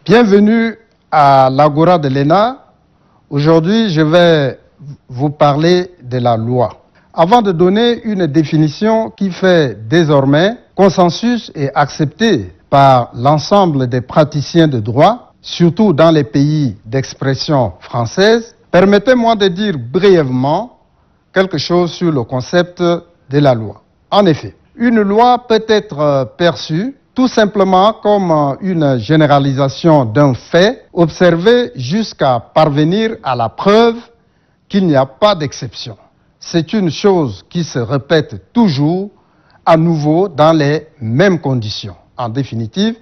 Bienvenue à l'Agora de l'ENA. Aujourd'hui, je vais vous parler de la loi. Avant de donner une définition qui fait désormais consensus et acceptée par l'ensemble des praticiens de droit, surtout dans les pays d'expression française, permettez-moi de dire brièvement quelque chose sur le concept de la loi. En effet, une loi peut être perçue tout simplement comme une généralisation d'un fait observé jusqu'à parvenir à la preuve qu'il n'y a pas d'exception. C'est une chose qui se répète toujours à nouveau dans les mêmes conditions. En définitive,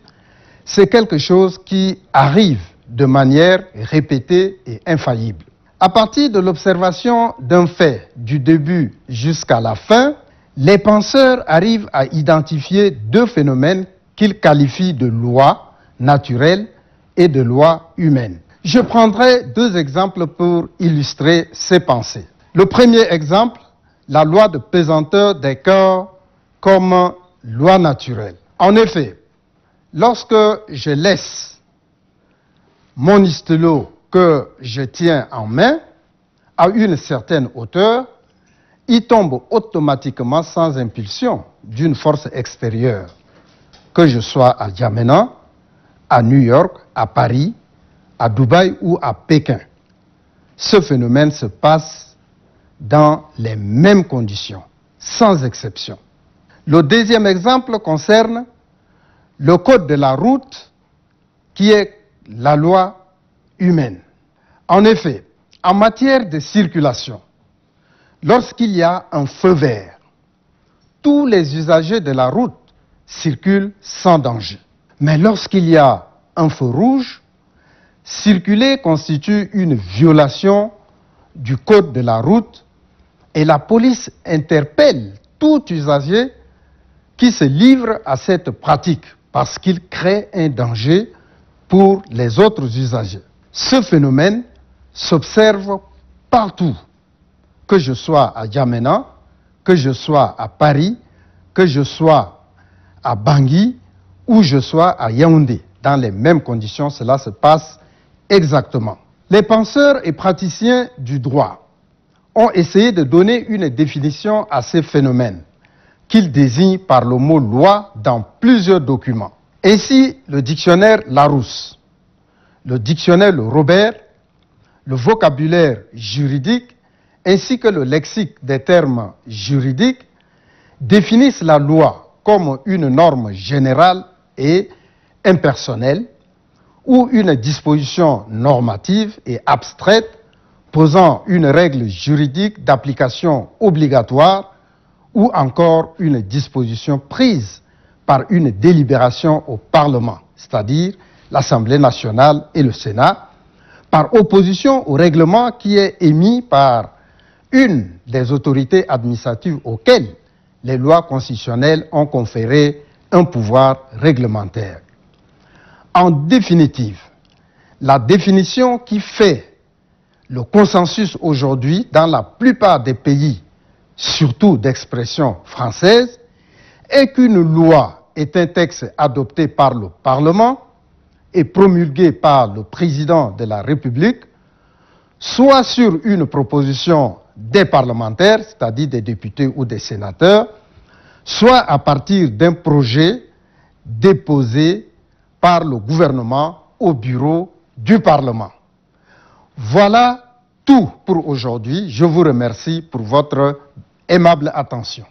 c'est quelque chose qui arrive de manière répétée et infaillible. À partir de l'observation d'un fait du début jusqu'à la fin, les penseurs arrivent à identifier deux phénomènes qu'ils qualifient de lois naturelles et de lois humaines. Je prendrai deux exemples pour illustrer ces pensées. Le premier exemple, la loi de pesanteur des corps comme loi naturelle. En effet, lorsque je laisse mon stylo que je tiens en main à une certaine hauteur, il tombe automatiquement sans impulsion d'une force extérieure. Que je sois à N'Djamena, à New York, à Paris, à Dubaï ou à Pékin. Ce phénomène se passe dans les mêmes conditions, sans exception. Le deuxième exemple concerne le code de la route, qui est la loi humaine. En effet, en matière de circulation, lorsqu'il y a un feu vert, tous les usagers de la route circulent sans danger. Mais lorsqu'il y a un feu rouge, circuler constitue une violation du code de la route et la police interpelle tout usager qui se livre à cette pratique parce qu'il crée un danger pour les autres usagers. Ce phénomène s'observe partout, que je sois à N'Djamena, que je sois à Paris, que je sois à Bangui ou je sois à Yaoundé. Dans les mêmes conditions, cela se passe exactement. Les penseurs et praticiens du droit ont essayé de donner une définition à ces phénomènes qu'ils désignent par le mot loi dans plusieurs documents. Ainsi, le dictionnaire Larousse, le dictionnaire Le Robert, le vocabulaire juridique ainsi que le lexique des termes juridiques définissent la loi comme une norme générale et impersonnelle ou une disposition normative et abstraite posant une règle juridique d'application obligatoire ou encore une disposition prise par une délibération au Parlement, c'est-à-dire l'Assemblée nationale et le Sénat, par opposition au règlement qui est émis par une des autorités administratives auxquelles les lois constitutionnelles ont conféré un pouvoir réglementaire. En définitive, la définition qui fait le consensus aujourd'hui dans la plupart des pays, surtout d'expression française, est qu'une loi est un texte adopté par le Parlement et promulgué par le président de la République, soit sur une proposition des parlementaires, c'est-à-dire des députés ou des sénateurs, soit à partir d'un projet déposé par le gouvernement au bureau du Parlement. Voilà tout pour aujourd'hui. Je vous remercie pour votre aimable attention.